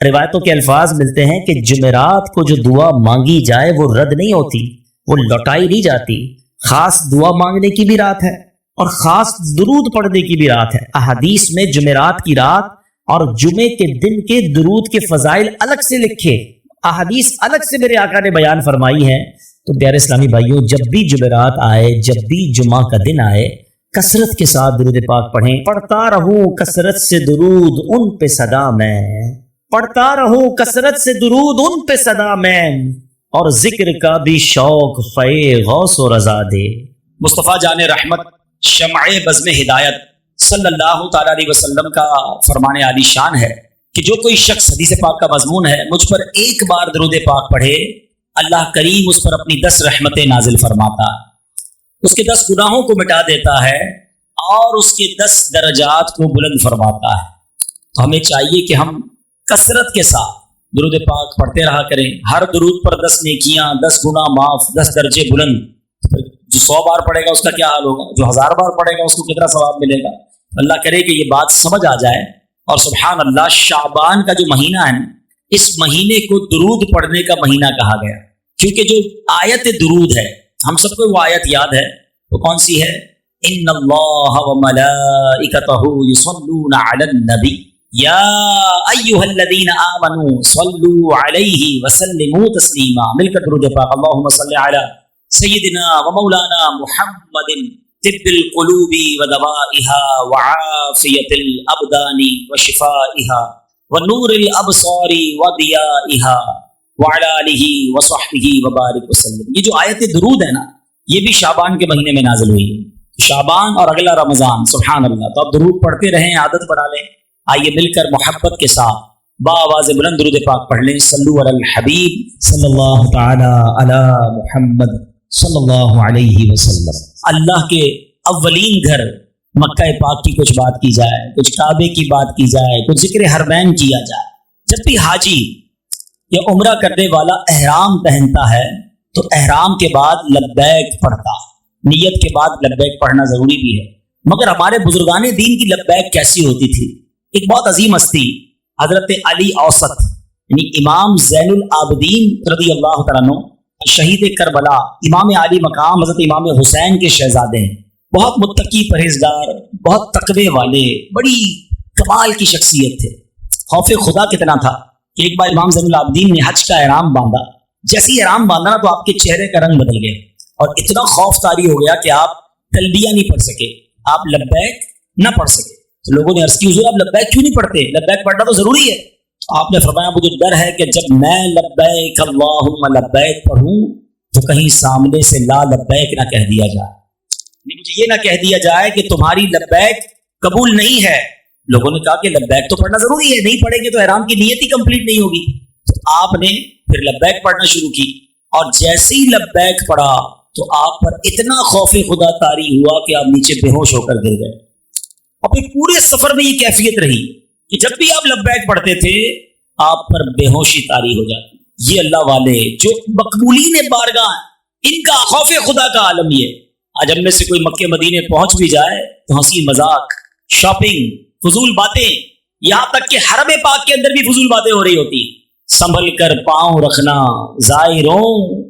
روایتوں کے الفاظ ملتے ہیں کہ جمعرات کو جو دعا مانگی جائے وہ رد نہیں ہوتی، وہ لوٹائی نہیں جاتی۔ خاص دعا مانگنے کی بھی رات ہے اور خاص درود پڑھنے کی بھی رات ہے۔ احادیث میں جمعرات کی رات اور جمعے کے دن کے درود کے فضائل الگ سے لکھے، احادیث الگ سے میرے آقا نے بیان فرمائی ہیں۔ تو پیارے اسلامی بھائیوں، جب بھی جمعرات آئے، جب بھی جمعہ کا دن آئے، کثرت کے ساتھ درود پاک پڑھیں۔ پڑھتا رہوں کثرت سے درود ان پہ صدا میں، پڑھتا رہوں کثرت سے درود ان پہ صدا میں، اور ذکر کا بھی شوق فے غوث و رضا دے۔ مصطفیٰ جان رحمت شمع بزم ہدایت صلی اللہ تعالیٰ علیہ وسلم کا فرمان عالی شان ہے کہ جو کوئی شخص حدیث پاک کا مضمون ہے مجھ پر ایک بار درود پاک پڑھے، اللہ کریم اس پر اپنی 10 رحمتیں نازل فرماتا، اس کے 10 گناہوں کو مٹا دیتا ہے اور اس کے 10 درجات کو بلند فرماتا ہے۔ تو ہمیں چاہیے کہ ہم کثرت کے ساتھ درود پاک پڑھتے رہا کریں۔ ہر درود پر 10 نیکیاں، 10 گناہ معاف، 10 درجے بلند۔ جو 100 بار پڑھے گا اس کا کیا حال ہوگا، جو 1000 بار پڑھے گا اس کو کتنا ثواب ملے گا۔ اللہ کرے کہ یہ بات سمجھ آ جائے۔ اور سبحان اللہ، شعبان کا جو مہینہ ہے نا، اس مہینے کو درود پڑھنے کا مہینہ کہا گیا، کیونکہ جو آیت درود ہے، ہم سب کو وہ آیت یاد ہے، وہ کون سی ہے؟ ان اللہ وملائکتہ یصلون علی النبی یا ایھا الذین آمنوا صلوا علیہ وسلموا تسلیما۔ مل کر درود پاک، اللہم صل علی سیدنا ومولانا محمد طب القلوب ودوائها وعافیت الابدان وشفائها ونور الابصار وضیائها وعلی آلہ وصحبہ وبارک وسلم۔ یہ جو آیت درود ہے نا، یہ بھی شعبان کے مہینے میں نازل ہوئی ہے، شعبان اور اگلا رمضان۔ سبحان اللہ، تو اب درود پڑھتے رہیں، عادت بنا لیں۔ آئیے مل کر محبت کے ساتھ بآواز بلند درود پاک پڑھ لیں۔ صلو علی الحبیب صلی اللہ تعالی علی محمد صلی اللہ علیہ وسلم۔ اللہ کے اولین گھر مکہ پاک کی کچھ بات کی جائے، کچھ کعبے کی بات کی جائے، کچھ ذکر حرمین کیا جائے۔ جب بھی حاجی یا عمرہ کرنے والا احرام پہنتا ہے تو احرام کے بعد لبیک پڑھتا ہے، نیت کے بعد لبیک پڑھنا ضروری بھی ہے۔ مگر ہمارے بزرگان دین کی لبیک کیسی ہوتی تھی؟ ایک بہت عظیم ہستی حضرت علی اوسط، یعنی امام زین العابدین رضی اللہ تعالیٰ عنہ، شہید کربلا، امام عالی مقام حضرت امام حسین کے شہزادے ہیں، بہت متقی پرہیزگار، بہت تقوی والے، بڑی کمال کی شخصیت تھے۔ خوف خدا کتنا تھا کہ ایک بار امام زین العابدین نے حج کا احرام باندھا، جیسے ہی احرام باندھا نا تو آپ کے چہرے کا رنگ بدل گیا اور اتنا خوف طاری ہو گیا کہ آپ تلبیہ نہیں پڑھ سکے، آپ لبیک نہ پڑھ سکے۔ تو لوگوں نے عرض کی، حضور آپ لبیک کیوں نہیں پڑھتے؟ لبیک پڑھنا تو ضروری ہے۔ آپ نے فرمایا مجھے ڈر ہے کہ جب میں لبیک اللہم لبیک پڑھوں تو کہیں سامنے سے لا لبیک نہ کہہ دیا جائے، مجھے یہ نہ کہہ دیا جائے کہ تمہاری لبیک قبول نہیں ہے۔ لوگوں نے کہا کہ لبیک تو پڑھنا ضروری ہے، نہیں پڑھیں گے تو احرام کی نیت ہی کمپلیٹ نہیں ہوگی۔ تو آپ نے پھر لبیک پڑھنا شروع کی، اور جیسے ہی لبیک پڑھا تو آپ پر اتنا خوف خدا طاری ہوا کہ آپ نیچے بے ہوش ہو کر گر گئے۔ اور پھر پورے سفر میں یہ کیفیت رہی کہ جب بھی آپ لبیک پڑھتے تھے آپ پر بے ہوشی طاری ہو جاتی۔ یہ اللہ والے جو مقبولین بارگاہ ہیں، ان کا خوف خدا کا عالم یہ ہے۔ آج ہم میں سے کوئی مکے مدینے پہنچ بھی جائے تو ہنسی مذاق، شاپنگ، فضول باتیں، یہاں تک کہ حرم پاک کے اندر بھی فضول باتیں ہو رہی ہوتی۔ سنبھل کر پاؤں رکھنا زائروں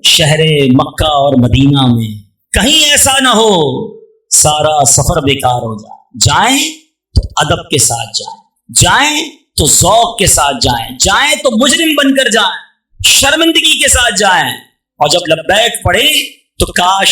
شہر مکہ اور مدینہ میں، کہیں ایسا نہ ہو سارا سفر بیکار ہو جائے۔ جائیں تو ادب کے ساتھ جائیں، جائیں تو ذوق کے ساتھ جائیں، جائیں تو مجرم بن کر جائیں، شرمندگی کے ساتھ جائیں۔ اور جب لبیک پڑھیں تو کاش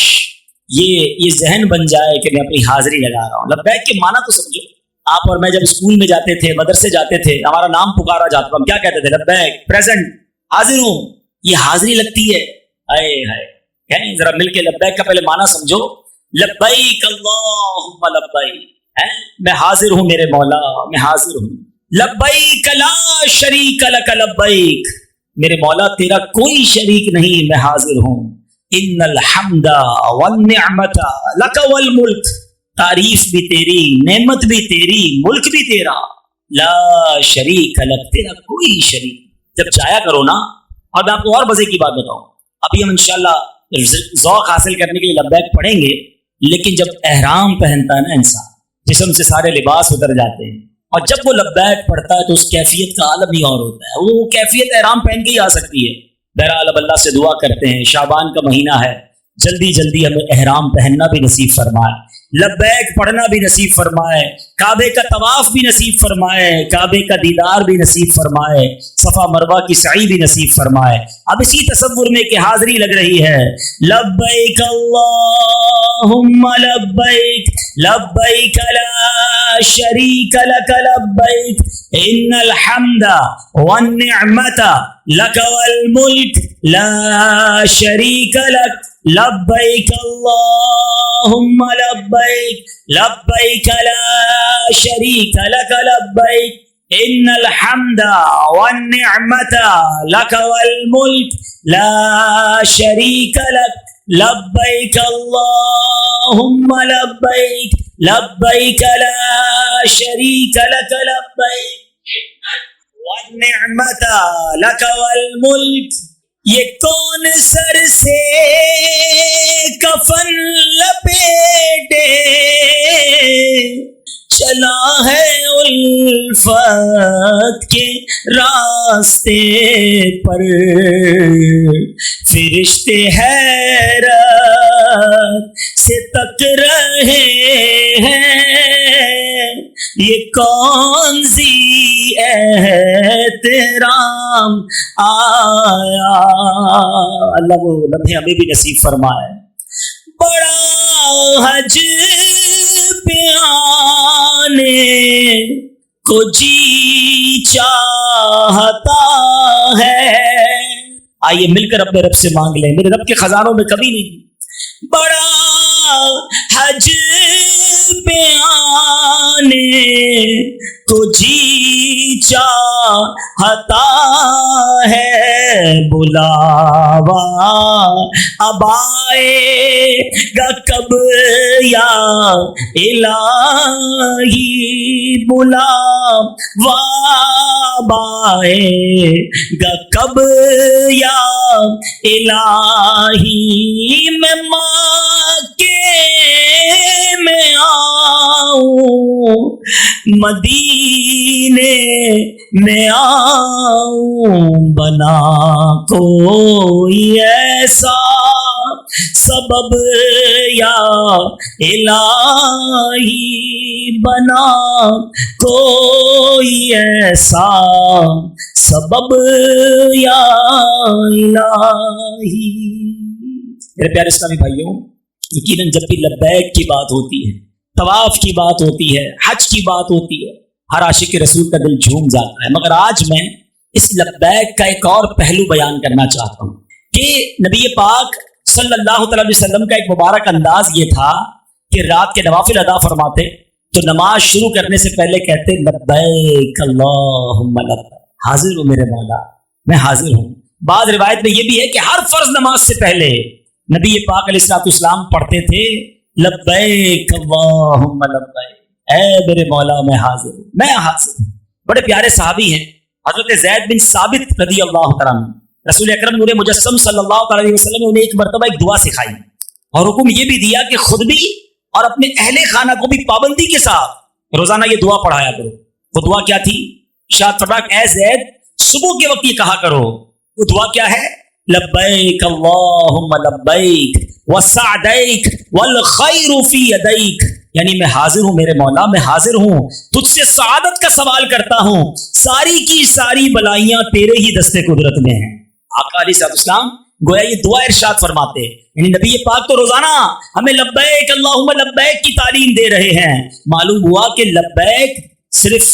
یہ ذہن بن جائے کہ میں اپنی حاضری لگا رہا ہوں۔ لبیک کے معنی تو سمجھو۔ آپ اور میں جب اسکول میں جاتے تھے، مدرسے جاتے تھے، ہمارا نام پکارا جاتا تھا، ہم کیا کہتے تھے؟ لبیک، پریزنٹ، حاضر ہوں۔ یہ حاضری لگتی ہے۔ ہائے ہائے، کہیں ذرا مل کے لبیک کا پہلے معنی سمجھو۔ لبیک اللہم لبیک، میں حاضر ہوں میرے مولا، میں حاضر ہوں۔ لبیک لا شریک لک لبیک، میرے مولا تیرا کوئی شریک نہیں، میں حاضر ہوں۔ ان الحمد والنعمت لک والملک، تعریف بھی تیری، نعمت بھی تیری، ملک بھی تیرا، لا شریک لک، تیرا کوئی شریک۔ جب جایا کرو نا، اور میں آپ کو اور مزے کی بات بتاؤں، ابھی ہم انشاءاللہ ذوق حاصل کرنے کے لیے لبیک پڑھیں گے، لیکن جب احرام پہنتا ہے نا انسان، جسم سے سارے لباس اتر جاتے ہیں اور جب وہ لبیک پڑھتا ہے تو اس کیفیت کا عالم ہی اور ہوتا ہے. وہ کیفیت احرام پہن کے ہی آ سکتی ہے. بہرحال اب اللہ سے دعا کرتے ہیں، شعبان کا مہینہ ہے، جلدی جلدی ہمیں احرام پہننا بھی نصیب فرمائے، لبیک پڑھنا بھی نصیب فرمائے، کعبے کا طواف بھی نصیب فرمائے، کعبے کا دیدار بھی نصیب فرمائے، صفا مروہ کی سعی بھی نصیب فرمائے. اب اسی تصور میں کہ حاضری لگ رہی ہے، لبیک اللہم لبیک لبیک لا شریک لک لبیک ان الحمد والنعمت لک والملک لا شریک لک لبیک اللہم لبیک لبیک لا شریک لک لبیک ان الحمد والنعمت لک والملک لا شریک لک لبیک اللہم لبیک لبیک لا شریک لک لبیک والنعمت لک والملک. یہ کون سر سے کفن لپیٹے چلا ہے الفت کے راستے پر، فرشتے حیرت سے تک رہے ہیں، یہ کون سی احترام آیا. اللہ وہ لمحے ہمیں بھی نصیب فرمائے. بڑا حج پہ آنے کو جی چاہتا ہے. آئیے مل کر اپنے رب سے مانگ لیں، میرے رب کے خزانوں میں کبھی نہیں. بڑا حج پہ آنے کو جی چاہتا ہے، بلاوا اب آئے گا کب یا الہی، بلاوا اب آئے گا کب یا الہی. میں مکے میں آؤں، مدینے میں آؤں، بنا کوئی ایسا سبب یا الہی، بنا کوئی ایسا سبب یا الہی. میرے پیارے اسلامی بھائیوں، یقیناً جب بھی لبیک کی بات ہوتی ہے، طواف کی بات ہوتی ہے، حج کی بات ہوتی ہے، ہر عاشق رسول کا دل جھوم جاتا ہے. مگر آج میں اس لبیک کا ایک اور پہلو بیان کرنا چاہتا ہوں کہ نبی پاک صلی اللہ تعالی علیہ وسلم کا ایک مبارک انداز یہ تھا کہ رات کے نوافل ادا فرماتے تو نماز شروع کرنے سے پہلے کہتے لبیک اللہم لبیک، حاضر ہوں میرے مولا، میں حاضر ہوں. بعض روایت میں یہ بھی ہے کہ ہر فرض نماز سے پہلے نبی پاک علیہ الصلوۃ والسلام پڑھتے تھے لبیک اللہم لبیک، اے میرے مولا میں حاضر ہوں، میں حاضر ہوں. بڑے پیارے صحابی ہیں حضرت زید بن ثابت رضی اللہ تعالیٰ عنہ. رسول اکرم نور مجسم صلی اللہ تعالی علیہ وسلم نے انہیں ایک مرتبہ ایک دعا سکھائی اور حکم یہ بھی دیا کہ خود بھی اور اپنے اہل خانہ کو بھی پابندی کے ساتھ روزانہ یہ دعا پڑھایا کرو. وہ دعا کیا تھی؟ ارشاد فرمایا اے زید صبح کے وقت یہ کہا کرو. وہ دعا کیا ہے؟ لبیک اللہم لبیک وسعدیک والخیر فی یدیک، یعنی میں حاضر ہوں میرے مولا، میں حاضر ہوں، تجھ سے سعادت کا سوال کرتا ہوں، ساری کی ساری بلائیاں تیرے ہی دستے قدرت میں ہیں. آقا علیہ السلام گویا یہ دعا ارشاد فرماتے، یعنی نبی پاک تو روزانہ ہمیں لبیک اللہم لبیک کی تعلیم دے رہے ہیں. معلوم ہوا کہ لبیک صرف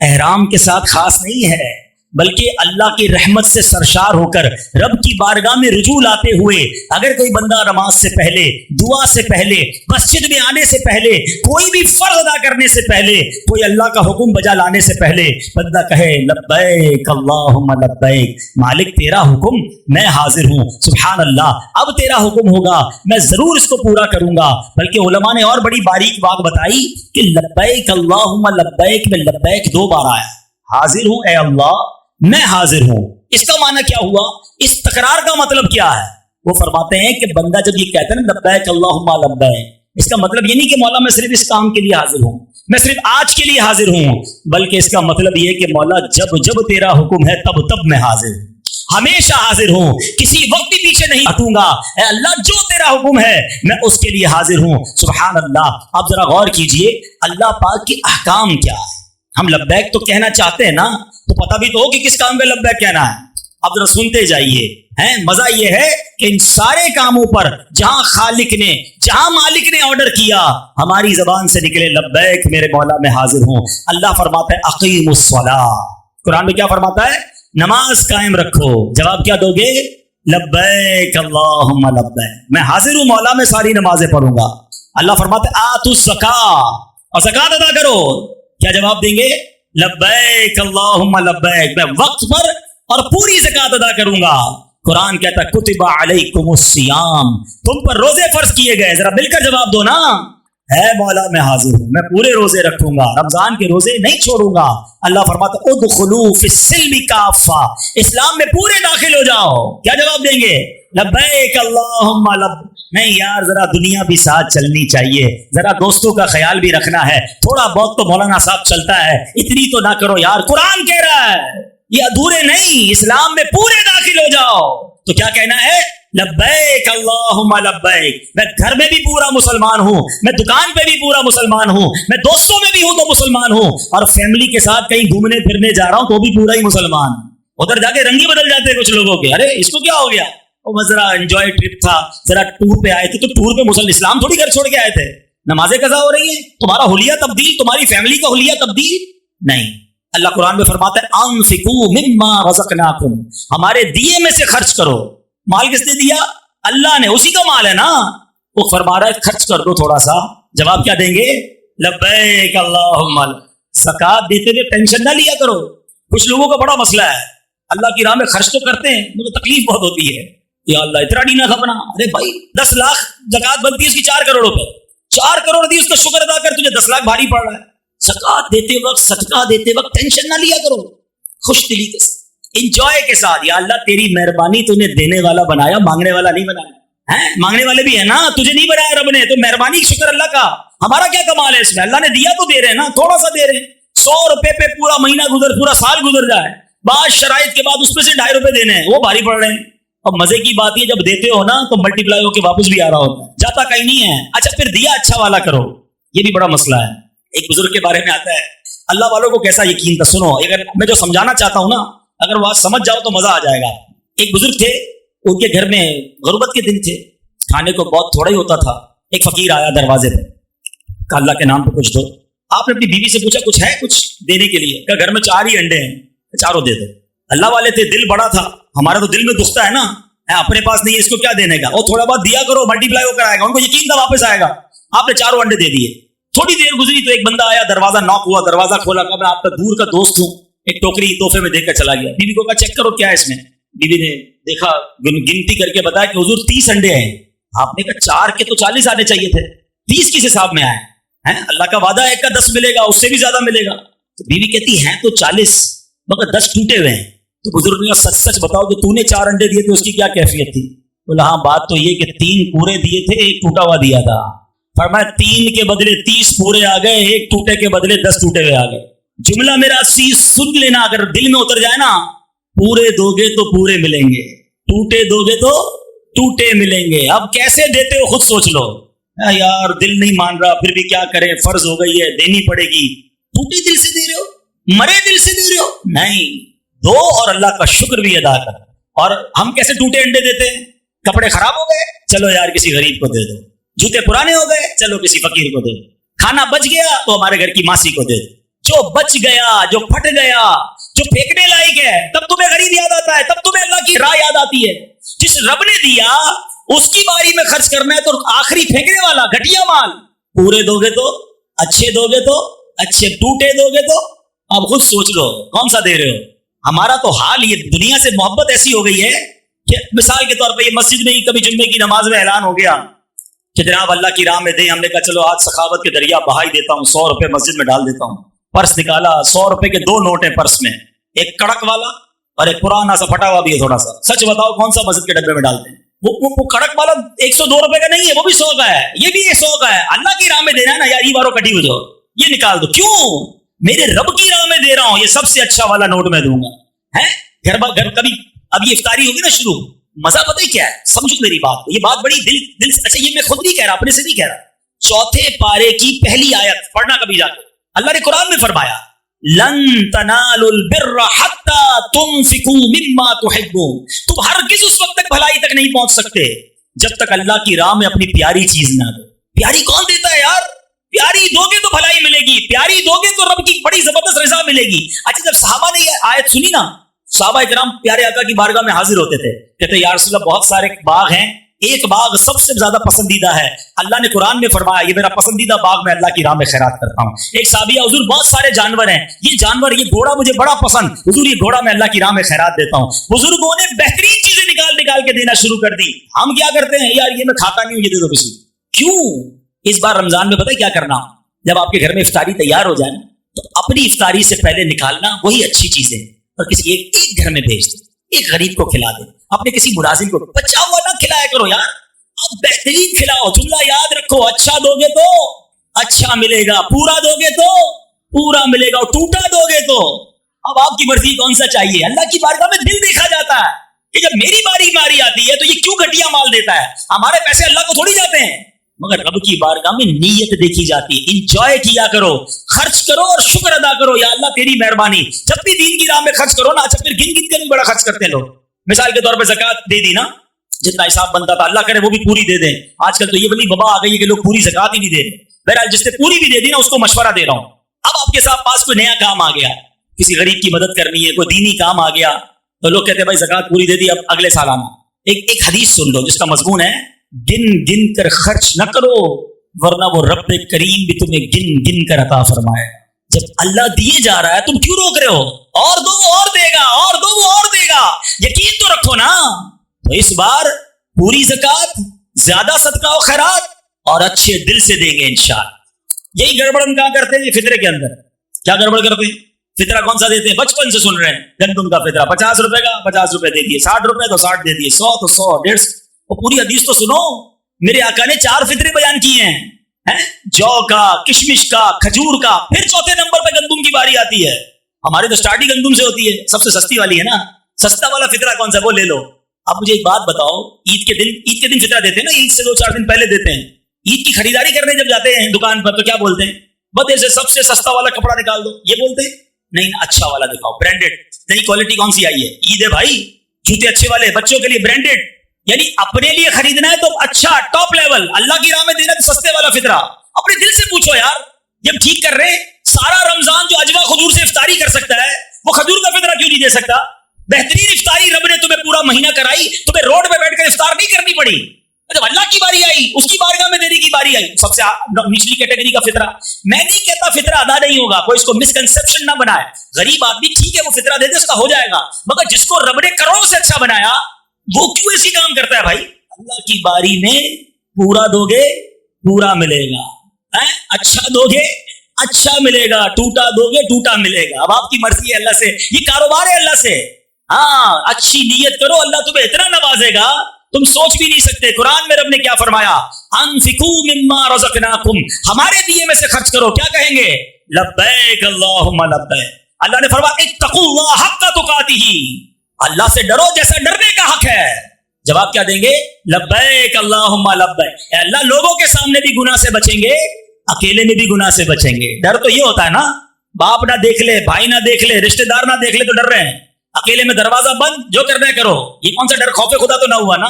احرام کے ساتھ خاص نہیں ہے، بلکہ اللہ کی رحمت سے سرشار ہو کر رب کی بارگاہ میں رجوع لاتے ہوئے اگر کوئی بندہ نماز سے پہلے، دعا سے پہلے، مسجد میں آنے سے پہلے، کوئی بھی فرض ادا کرنے سے پہلے، کوئی اللہ کا حکم بجا لانے سے پہلے بندہ کہے لبیک اللہم لبیک، مالک تیرا حکم میں حاضر ہوں، سبحان اللہ اب تیرا حکم ہوگا میں ضرور اس کو پورا کروں گا. بلکہ علماء نے اور بڑی باریک بات بتائی کہ لبیک اللہم لبیک میں لبیک 2 بار آیا، حاضر ہوں اے اللہ، میں حاضر ہوں. اس کا معنی کیا ہوا؟ اس تکرار کا مطلب کیا ہے؟ وہ فرماتے ہیں کہ بندہ جب یہ کہتا ہے نا لبیک اللہم لبیک، اس کا مطلب یہ نہیں کہ مولا میں صرف اس کام کے لیے حاضر ہوں، میں صرف آج کے لیے حاضر ہوں، بلکہ اس کا مطلب یہ کہ مولا جب جب تیرا حکم ہے تب تب میں حاضر ہوں، ہمیشہ حاضر ہوں، کسی وقت بھی پیچھے نہیں ہٹوں گا۔ اے اللہ جو تیرا حکم ہے میں اس کے لیے حاضر ہوں۔ سبحان اللہ۔ آپ ذرا غور کیجئے اللہ پاک کے احکام کیا ہے۔ ہم لبیک تو کہنا چاہتے ہیں نا، تو پتہ بھی تو ہو کہ کس کام پہ لبیک کہنا ہے۔ اب ذرا سنتے جائیے، مزہ یہ ہے کہ ان سارے کاموں پر جہاں خالق نے، جہاں مالک نے آرڈر کیا، ہماری زبان سے نکلے لبیک میرے مولا میں حاضر ہوں۔ اللہ فرماتا ہے اقیم الصلاۃ، قرآن میں کیا فرماتا ہے؟ نماز قائم رکھو۔ جواب کیا دو گے؟ لبیک اللہم لبیک، میں حاضر ہوں مولا، میں ساری نمازیں پڑھوں گا۔ اللہ فرماتا ہے آتوا الزکاۃ، اور زکات ادا کرو۔ کیا جواب دیں گے؟ لبیک اللہم لبیک، میں وقت پر اور پوری زکات ادا کروں گا۔ قرآن کہتا ہے کتب علیکم الصیام، تم پر روزے فرض کیے گئے۔ ذرا مل کر جواب دو نا، ہے مولا میں حاضر ہوں، میں پورے روزے رکھوں گا، رمضان کے روزے نہیں چھوڑوں گا۔ اللہ فرماتا ہے ادخلوا فی السلم کافہ، اسلام میں پورے داخل ہو جاؤ۔ کیا جواب دیں گے؟ لبیک اللہم لبیک۔ نہیں یار، ذرا دنیا بھی ساتھ چلنی چاہیے، ذرا دوستوں کا خیال بھی رکھنا ہے، تھوڑا بہت تو مولانا صاحب چلتا ہے، اتنی تو نہ کرو یار۔ قرآن کہہ رہا ہے یہ ادھورے نہیں، اسلام میں پورے داخل ہو جاؤ۔ تو کیا کہنا ہے؟ لبیک اللہم لبیک، میں گھر میں بھی پورا مسلمان ہوں، میں دکان پہ بھی پورا مسلمان ہوں، میں دوستوں میں بھی ہوں تو مسلمان ہوں، اور فیملی کے ساتھ کہیں گھومنے پھرنے جا رہا ہوں تو بھی پورا ہی مسلمان۔ ادھر جا کے رنگ ہی بدل جاتے ہیں کچھ لوگوں کے، ارے اس کو کیا ہو گیا، وہ ذرا انجوائے ٹرپ تھا، ذرا ٹور پہ آئے تھے، تو ٹور پہ مسلم اسلام تھوڑی گھر چھوڑ کے آئے تھے۔ نمازیں قضا ہو رہی ہیں، تمہارا حلیہ تبدیل، تمہاری فیملی کا حلیہ تبدیل نہیں۔ اللہ قرآن میں فرماتا ہے انفقوا مما رزقناکم، ہمارے دیے میں سے خرچ کرو۔ مال کس نے دیا؟ اللہ نے، اسی کا مال ہے نا۔ وہ فرما رہا ہے خرچ کر دو تھوڑا سا۔ جواب کیا دیں گے؟ لبیک اللہم۔ زکات دیتے ہوئے ٹینشن نہ لیا کرو۔ کچھ لوگوں کا بڑا مسئلہ ہے، اللہ کی راہ میں خرچ تو کرتے ہیں مجھے تکلیف بہت ہوتی ہے، یا اللہ اتنا نہیں نہ کھپنا۔ ارے بھائی 10 لاکھ زکات بنتی ہے اس کی 4 کروڑ روپے، 4 کروڑ دی، اس کا شکر ادا کر، تجھے 10 لاکھ بھاری پڑ رہا ہے۔ زکات دیتے وقت، صدقہ دیتے وقت ٹینشن نہ لیا کرو، خوش دلی کے ساتھ، انجوائے کے ساتھ۔ یا اللہ تیری مہربانی، تو نے دینے والا بنایا، مانگنے والا نہیں بنایا ہے۔ مانگنے والے بھی ہیں نا، تجھے نہیں بنایا رب نے، تو مہربانی شکر اللہ کا۔ ہمارا کیا کمال ہے اس میں؟ اللہ نے دیا تو دے رہے ہیں نا، تھوڑا سا دے رہے ہیں۔ 100 روپے پہ پورا مہینہ گزر، پورا سال گزر جائے، بعض شرائط کے بعد اس میں سے 2.5 روپے دینے ہیں، وہ بھاری پڑ رہے ہیں۔ اور مزے کی بات یہ، جب دیتے ہو نا تو ملٹی پلائی ہو کے واپس بھی آ رہا ہوتا ہے، جاتا کہیں نہیں ہے۔ اچھا پھر دیا اچھا والا کرو، یہ بھی بڑا مسئلہ ہے۔ ایک بزرگ کے بارے میں آتا ہے، اللہ والوں کو کیسا یقین تھا، سنو، اگر میں جو سمجھانا چاہتا ہوں نا، اگر وہ سمجھ جاؤ تو مزہ آ جائے گا۔ ایک بزرگ تھے، ان کے گھر میں غربت کے دن تھے، کھانے کو بہت تھوڑا ہی ہوتا تھا۔ ایک فقیر آیا دروازے پہ، کہا اللہ کے نام پہ کچھ دو۔ آپ نے اپنی بیوی سے پوچھا کچھ ہے کچھ دینے کے لیے؟ کہا گھر میں 4 ہی انڈے ہیں، 4 دے دو۔ اللہ والے تھے، دل بڑا تھا، ہمارا تو دل میں دکھتا ہے نا، اپنے پاس نہیں ہے اس کو کیا دینے کا، وہ تھوڑا بہت دیا کرو، ملٹی پلائی ہو کر آئے گا، ان کو یقین تھا واپس آئے گا۔ آپ نے 4 انڈے دے دیے۔ تھوڑی دیر گزری تو ایک بندہ آیا، دروازہ ناک ہوا، دروازہ کھولا، کہا میں آپ کا دور کا دوست ہوں، ایک ٹوکری تحفے میں دے کر چلا گیا۔ بیوی کو کہا چیک کرو کیا ہے اس میں۔ بیوی نے دیکھا، گنتی کر کے بتایا کہ حضور 30 انڈے ہیں۔ آپ نے کہا 4 کے تو 40 آنے چاہیے تھے، 30 کس حساب میں آئے ہیں؟ اللہ کا وعدہ ہے ایک کا 10 ملے گا، اس سے بھی زیادہ ملے گا۔ تو بیوی کہتی ہیں تو 40 مگر 10 ٹوٹے ہوئے ہیں۔ تو بزرگ نے کہا سچ سچ بتاؤ کہ تو نے 4 انڈے دیے تھے اس کی کیا کیفیت تھی؟ بولا ہاں بات تو یہ کہ 3 پورے دیے تھے، 1 ٹوٹا ہوا دیا تھا۔ فرمایا 3 کے بدلے 30 پورے آ گئے، 1 ٹوٹے کے بدلے 10 ٹوٹے ہوئے آ گئے۔ جملہ میرا سن لینا، اگر دل میں اتر جائے نا، پورے دو گے تو پورے ملیں گے، ٹوٹے دو گے تو ٹوٹے ملیں گے۔ اب کیسے دیتے ہو خود سوچ لو۔ یار دل نہیں مان رہا، پھر بھی کیا کریں، فرض ہو گئی ہے، دینی پڑے گی۔ ٹوٹے دل سے دے رہے ہو، مرے دل سے دے رہے ہو؟ نہیں، دو اور اللہ کا شکر بھی ادا کر۔ اور ہم کیسے ٹوٹے انڈے دیتے ہیں؟ کپڑے خراب ہو گئے، چلو یار کسی غریب کو دے دو۔ جوتے پرانے ہو گئے، چلو کسی فقیر کو دے دو۔ کھانا بچ گیا تو ہمارے گھر کی ماسی کو دے دو۔ جو بچ گیا، جو پھٹ گیا، جو پھینکنے لائق ہے، تب تمہیں غریب یاد آتا ہے، تب تمہیں اللہ کی راہ یاد آتی ہے۔ جس رب نے دیا اس کی باری میں خرچ کرنا ہے، تو آخری پھینکنے والا گھٹیا مال، پورے دو گے تو اچھے، دو گے تو اچھے، ٹوٹے دو گے تو اب خود سوچ لو کون سا دے رہے ہو۔ ہمارا تو حال یہ دنیا سے محبت ایسی ہو گئی ہے کہ مثال کے طور پہ یہ مسجد میں ہی کبھی جمعے کی نماز میں اعلان ہو گیا کہ جناب اللہ کی راہ میں دیں، ہم نے کہا چلو آج سخاوت کے دریا بہا ہی دیتا ہوں، 100 روپے مسجد میں ڈال دیتا ہوں۔ پرس نکالا، 100 روپے کے 2 نوٹ ہیں پرس میں، ایک کڑک والا اور ایک پرانا سا پھٹا ہوا بھی ہے تھوڑا سا۔ سچ بتاؤ کون سا مسجد کے ڈبے میں ڈالتے ہیں؟ وہ کڑک والا 102 روپے کا نہیں ہے، وہ بھی 100 کا ہے، یہ بھی 100 کا ہے۔ اللہ کی راہ میں دینا ہے نا یار، یہ بارو کٹی ہو جاؤ، ये निकाल दो, क्यों? मेरे रब की राह में दे रहा हूं, ये सबसे अच्छा वाला नोट मैं दूंगा। है घर कभी अब ये इफ्तारी होगी ना शुरू, मजा पता ही क्या है, समझो मेरी बात को, ये बात बड़ी दिल से, अच्छा ये मैं खुद नहीं कह रहा, अपने से नहीं कह रहा, चौथे पारे की पहली आयत पढ़ना कभी जाके, अल्लाह ने कुरान में फरमाया लन तनालुल बिर्रा हत्ता तुनफिकू मिम्मा तुहिब्बून, तुम हरगिज उस वक्त तक भलाई तक नहीं पहुंच सकते जब तक अल्लाह की राह में अपनी प्यारी चीज ना दो। प्यारी कौन देता है यार? प्यारी दोगे तो भलाई मिलेगी, प्यारी दोगे तो रब की बड़ी जबरदस्त रजा मिलेगी। अच्छा जब सहाबा ने ये आयत सुनी ना, सहाबा इकराम प्यारे आका की बारगाह में हाजिर होते थे, कहते या रसूल अल्लाह बहुत सारे बाग हैं, एक बाग सबसे ज्यादा पसंदीदा है, अल्लाह ने कुरान में फरमाया ये मेरा पसंदीदा बाग, मैं अल्लाह की राह में खैरात करता हूँ। एक साहबिया हुजूर बहुत सारे जानवर हैं, ये जानवर ये घोड़ा मुझे बड़ा पसंद, हुजूर ये घोड़ा मैं अल्लाह की राह में खैरात देता हूँ। बुजुर्गों ने बेहतरीन चीजें निकाल के देना शुरू कर दी। हम क्या करते हैं, यार ये मैं खाता नहीं हूँ, ये दे दो किसी। क्यों? इस बार रमजान में पता है क्या करना, जब आपके घर में इफ्तारी तैयार हो जाए तो अपनी इफ्तारी से पहले निकालना वही अच्छी चीजें और किसी एक घर में भेज दो, एक गरीब को खिला दे, अपने किसी मुलाजिम को, बचा हुआ ना खिलाया करो यार, अब बेहतरीन खिलाओ। जुमला याद रखो, अच्छा दोगे तो अच्छा मिलेगा, पूरा दोगे तो पूरा मिलेगा, और टूटा दोगे तो अब आपकी मर्जी कौन सा चाहिए। अल्लाह की बारगाह में दिल देखा जाता है कि जब मेरी बारी आती है तो ये क्यों घटिया माल देता है, हमारे पैसे अल्लाह को थोड़ी जाते हैं, मगर रब की बारगाह में नीयत देखी जाती है। इंजॉय किया करो, खर्च करो और शुक्र अदा करो, या अल्लाह तेरी मेहरबानी। जब भी दीन की राह में खर्च करो ना, अच्छा फिर गिन गिन के भी बड़ा खर्च करते हैं लोग। मिसाल के तौर पर ज़कात दे दी ना, जितना हिसाब बनता था, अल्लाह करे वो भी पूरी दे दें। आजकल तो ये बड़ी वबा आ गई है कि लोग पूरी ज़कात ही नहीं दे रहे। बहरहाल जिसने पूरी भी दे दी ना, उसको मशवरा दे रहा हूं, अब आपके साथ पास कोई नया काम आ गया, किसी गरीब की मदद करनी है, कोई दीनी काम आ गया, तो लोग कहते हैं भाई ज़कात पूरी दे दी, अब अगले साल आना। एक हदीस सुन लो जिसका मजमून है गिन गिन कर खर्च न करो, वरना वो रब करीम भी तुम्हें गिन गिन कर अता फरमाए। जब अल्लाह दिए जा रहा है तुम क्यों रोक रहे हो? और दो वो और देगा, और दो वो और देगा, यकीन तो रखो ना। तो इस बार पूरी ज़कात, ज्यादा सदका और खैरात और अच्छे दिल से देंगे इंशाअल्लाह। यही गड़बड़ हम कहाँ करते हैं? फितरे के अंदर क्या गड़बड़ करते हैं? फितरा कौन सा देते हैं? बचपन से सुन रहे हैं, गंदुम का फितरा 50 रुपए का 50 रुपए दे दिए, 60 रुपए तो 60 दे दिए, 100 तो 100, 150। और पूरी हदीस तो सुनो, मेरे आका ने 4 फितरे बयान किए हैं, जौ का, किशमिश का, खजूर का, फिर चौथे नंबर पे गंदुम की बारी आती है। हमारे तो स्टार्टिंग गंदुम से होती है, सबसे सस्ती वाली है ना। सस्ता वाला फितरा कौन सा, वो ले लो। अब मुझे एक बात बताओ, ईद के दिन फितरा देते हैं ना, ईद से 2-4 दिन पहले देते हैं। ईद की खरीदारी करने जब जाते हैं दुकान पर तो क्या बोलते हैं? बदे से सबसे सस्ता वाला कपड़ा निकाल दो, ये बोलते हैं। नहीं, अच्छा वाला दिखाओ, ब्रांडेड। नहीं, क्वालिटी कौन सी आई है? ईद है भाई, जूते अच्छे वाले, बच्चों के लिए ब्रांडेड। यानी अपने लिए खरीदना है तो अच्छा टॉप लेवल, अल्लाह की राह में देना तो सस्ते वाला फितरा। अपने दिल से पूछो यार, जब ठीक कर रहे हैं, सारा रमजान जो अजवा खजूर से इफ्तारी कर सकता है, वो खजूर का फितरा क्यों नहीं दे सकता? बेहतरीन इफ्तारी रब ने तुम्हें पूरा महीना कराई, तुम्हें रोड पे बैठकर इफ्तार नहीं करनी पड़ी। जब अल्लाह की बारी आई, उसकी बारगाह में देने की बारी आई, सबसे निचली कैटेगरी का फितरा। मैं नहीं कहता फितरा अदा नहीं होगा, कोई इसको मिसकंसेप्शन ना बनाए। गरीब आदमी ठीक है, वो फितरा दे दे, उसका हो जाएगा, मगर जिसको रब ने करोड़ों से अच्छा बनाया, वो क्यों ऐसी काम करता है भाई? अल्लाह की बारी में पूरा दोगे पूरा मिलेगा, अच्छा दोगे अच्छा मिलेगा, टूटा दोगे टूटा मिलेगा। अब आपकी मर्जी है, अल्लाह से, ये कारोबार है अल्लाह से। हाँ, अच्छी नीयत करो, अल्लाह तुम्हें इतना नवाजेगा तुम सोच भी नहीं सकते। कुरान में रब ने क्या फरमाया? अनफिकू मिम्मा रज़क़नाकुम, हमारे दिए में से खर्च करो। क्या कहेंगे? लब्बैक अल्लाहुम्मा लब्बैक। अल्लाह ने फरमाया इत्तक़ुल्लाह हक़्क़ तुक़ातिही, अल्लाह से डरो जैसा डरने का हक है। जवाब क्या देंगे? लब्बैक अल्लाहुम्मा लब्बैक। अल्लाह लोगों के सामने भी गुनाह से बचेंगे, अकेले में भी गुनाह से बचेंगे। डर तो ये होता है ना, बाप ना देख ले, भाई ना देख ले, रिश्तेदार ना देख ले तो डर रहे हैं। अकेले में दरवाजा बंद, जो करना है करो। ये कौन सा डर? खौफे खुदा तो ना हुआ ना।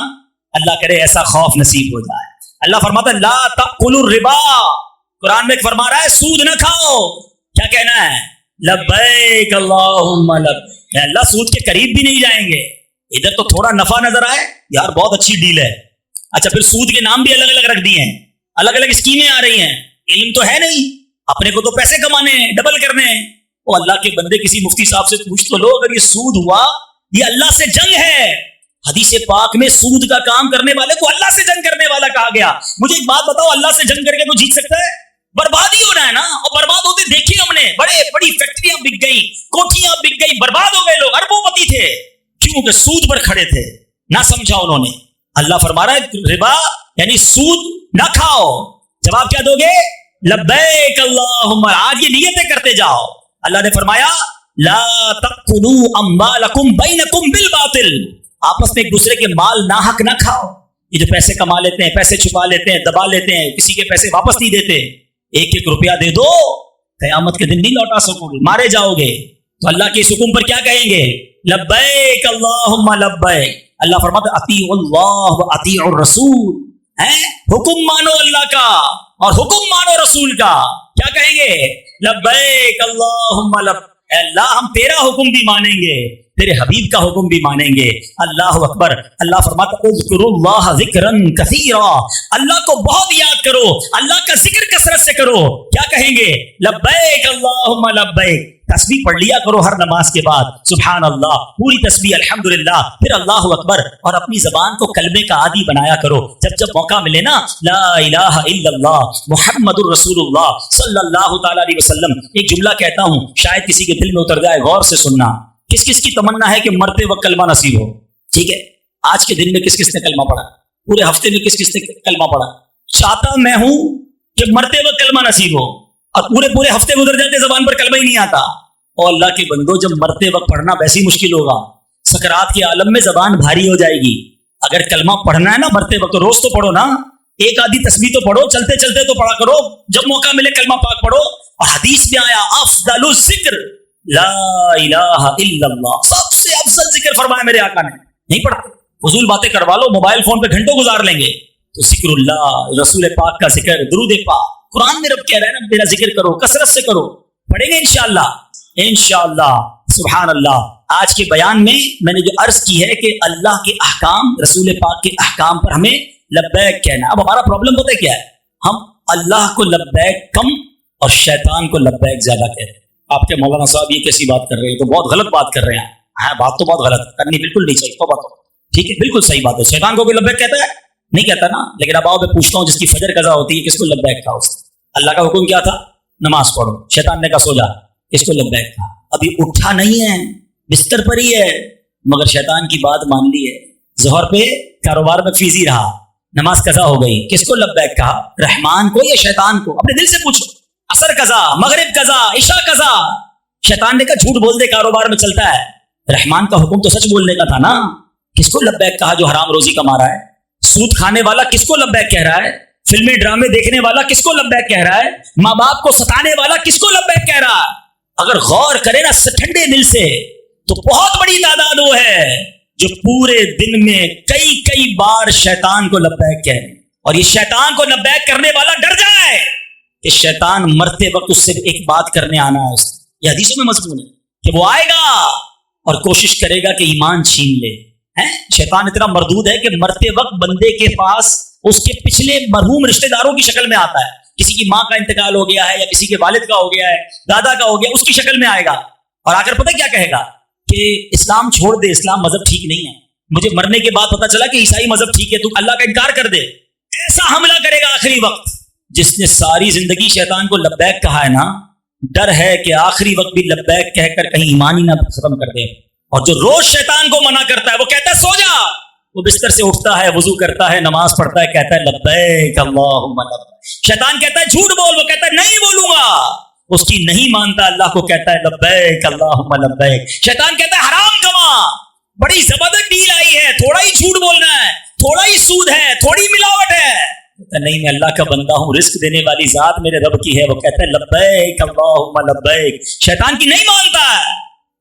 अल्लाह करे ऐसा खौफ नसीब हो जाए। अल्लाह फरमाता है ला तअकुलुर रिबा, कुरान में फरमा रहा है सूद ना खाओ। क्या कहना है? लब्बैक अल्लाहुम्मा लब्बैक। अल्लाह सूद के करीब भी नहीं जाएंगे। इधर तो थोड़ा नफा नजर आए, यार बहुत अच्छी डील है, अच्छा फिर सूद के नाम भी अलग अलग रख दिए हैं, अलग अलग स्कीमें आ रही हैं। इल्म तो है नहीं, अपने को तो पैसे कमाने हैं, डबल करने हैं। वो अल्लाह के बंदे किसी मुफ्ती साहब से पूछ तो लो, अगर ये सूद हुआ, ये अल्लाह से जंग है। हदीस पाक में सूद का काम करने वाले को अल्लाह से जंग करने वाला कहा गया। मुझे एक बात बताओ, अल्लाह से जंग करके कोई जीत सकता है? बर्बाद ही होना है ना। और बर्बाद होते देखी हमने, बड़ी फैक्ट्रियां बिक गई, कोठियां बिक गई, बर्बाद हो गए लोग, अरबोपति थे, क्यों? कि सूद पर खड़े थे, ना समझा उन्होंने। अल्लाह फरमा रहा है रिबा यानी सूद ना खाओ। जवाब क्या दोगे? लब्बैक अल्लाहुम्मा, आज ये नियतें करते जाओ। अल्लाह ने फरमाया ला तक़ुलू अम्वालकुम बैनकुम बिल बातिल, आपस में एक दूसरे के माल नाहक ना खाओ। ये जो पैसे कमा लेते हैं, पैसे छुपा लेते हैं, दबा लेते हैं, किसी के पैसे वापस नहीं देते, एक एक रुपया दे दो, कयामत के दिन नहीं लौटा सकोगे, मारे जाओगे। तो अल्लाह के इस हुक्म पर क्या कहेंगे? लब्बैक अल्लाहुम्मा लब्बैक। अल्लाह फरमाता अतीउल्लाह व अतीउर रसूल, है हुक्म मानो अल्लाह का और हुक्म मानो रसूल का। क्या कहेंगे? लब्बैक अल्लाहुम्मा लब्बैक, अल्लाह हम तेरा हुक्म भी मानेंगे, तेरे हबीब का हुक्म भी मानेंगे। अल्लाह अकबर। अल्लाह फरमाता उज़्कुरुल्लाह ज़िक्रन कसीरा, अल्लाह को बहुत याद करो, अल्लाह का जिक्र कसरत से करो। क्या कहेंगे? लब्बैक अल्लाहुम्मा लब्बैक। तस्बीह पढ़ लिया करो हर नमाज के बाद, सुभान अल्लाह, पूरी तस्बीह अल्हम्दुलिल्लाह, फिर अल्लाहु अकबर, और अपनी जबान को कलमे का आदी बनाया करो। जब जब मौका मिले ना, ला इलाहा इल्लल्लाह मुहम्मदुर रसूलुल्लाह सल्लल्लाहु तआला अलैहि वसल्लम, एक जुमला कहता हूं, शायद किसी के दिल में उतर जाए, गौर से सुनना। किस किस की तमन्ना है कि मरते वक्त कलमा नसीब हो? ठीक है, आज के दिन में किस किस ने कलमा पढ़ा? पूरे हफ्ते में किस किस ने कलमा पढ़ा? चाहता मैं हूं कि मरते वक्त कलमा नसीब हो, और पूरे पूरे हफ्ते गुजर जाते जबान पर कलमा ही नहीं आता। और अल्लाह के बंदो, जब मरते वक्त पढ़ना वैसे ही मुश्किल होगा, सकरात के आलम में जबान भारी हो जाएगी। अगर कलमा पढ़ना है ना मरते वक्त, तो रोज तो पढ़ो ना, एक आधी तस्बीह तो पढ़ो, चलते चलते तो पढ़ा करो, जब मौका मिले कलमा पाक पढ़ो। और हदीस में आया अफदलुज जिक्र ला इलाहा इल्लल्लाह, सबसे अफजल जिक्र फरमाया मेरे आका ने। नहीं पढ़ते, फजूल बातें करवा लो, मोबाइल फोन पे घंटों गुजार लेंगे। तो जिक्रुल्लाह, रसूल पाक का जिक्र, दुरूद पाक, कुरान में रब कह रहा है ना, मेरा जिक्र करो, कसरत से करो, पढ़ेंगे इंशाअल्लाह इंशाअल्लाह, सुभान अल्लाह। आज के बयान में मैंने जो अर्ज की है कि अल्लाह के अहकाम, रसूल पाक के अहकाम पर हमें लब्बैक कहना। अब हमारा प्रॉब्लम पता है क्या है? हम अल्लाह को लब्बैक कम और शैतान को लब्बैक ज्यादा कहते हैं। आपके मौलाना साहब ये कैसी बात कर रहे हैं? तो बहुत गलत बात कर रहे हैं। हाँ, बात तो बहुत गलत करनी बिल्कुल नहीं चाहिए, तो बात ठीक है, बिल्कुल सही बात है। शैतान को भी लब्बैक कहता है? नहीं कहता ना। लेकिन अब आओ मैं पूछता हूँ, जिसकी फजर कज़ा होती है, किसको लब्बैक कहा उसने? अल्लाह का हुक्म क्या था? नमाज पढ़ो। शैतान ने कहा सो जा, इसको लब्बैक कहा। अभी उठा नहीं है, बिस्तर पर ही है, मगर शैतान की बात मान ली है। जोहर पे कारोबार में फीजी रहा, नमाज कज़ा हो गई, किसको लब्बैक कहा? रहमान को या शैतान को? अपने दिल से पूछो। असर कज़ा, मगरिब कज़ा, इशा कज़ा। शैतान ने कहा झूठ बोल दे, कारोबार में चलता है। रहमान का हुक्म तो सच बोलने का था ना। किसको लब्बैक कहा जो हराम रोजी कमा रहा है? सूद खाने वाला किसको लब्बैक कह रहा है? फिल्में ड्रामे देखने वाला किसको लब्बैक कह रहा है? माँ बाप को सताने वाला किसको लब्बैक कह रहा है? अगर गौर करे ना ठंडे दिल से, तो बहुत बड़ी तादाद वो है जो पूरे दिन में कई कई बार शैतान को लब्बैक कह रहे। और ये शैतान को लब्बैक करने वाला डर जाए कि शैतान मरते वक्त उससे एक बात करने आना है उसने। ये हदीसों में मज़मून है कि वो आएगा और कोशिश करेगा कि ईमान छीन ले। है शैतान इतना मरदूद है कि मरते वक्त बंदे के पास उसके पिछले मरहूम रिश्तेदारों की शक्ल में आता है। किसी की माँ का इंतकाल हो गया है, या किसी के वालिद का हो गया है, दादा का हो गया, उसकी शक्ल में आएगा और आकर पता क्या कहेगा कि इस्लाम छोड़ दे, इस्लाम मजहब ठीक नहीं है। मुझे मरने के बाद पता चला कि ईसाई मजहब ठीक है, तू अल्लाह का इनकार कर दे। ऐसा हमला करेगा आखिरी वक्त। जिसने सारी जिंदगी शैतान को लब्बैक कहा है ना, डर है कि आखिरी वक्त भी लब्बैक कहकर कहीं ईमान ही ना खत्म कर दे। और जो रोज शैतान को मना करता है, वो कहता है सो जा, वो बिस्तर से उठता है, वुजू करता है, नमाज पढ़ता है, कहता है लब्बैक अल्लाहुम्मा लब्बैक। शैतान कहता है झूठ बोल, वो कहता है नहीं बोलूंगा। उसकी नहीं मानता, अल्लाह को कहता है लब्बैक अल्लाहुम्मा लब्बैक। शैतान कहता है हराम कमा, बड़ी जबरदस्त डील आई है, थोड़ा ही झूठ बोलना है, थोड़ा ही सूद है, थोड़ी मिलावट है। कहता नहीं, मैं अल्लाह का बंदा हूं, रिस्क देने वाली जात मेरे रब की है। वो कहता है लब्बैक अल्लाहुम्मा लब्बैक। शैतान की नहीं मानता है।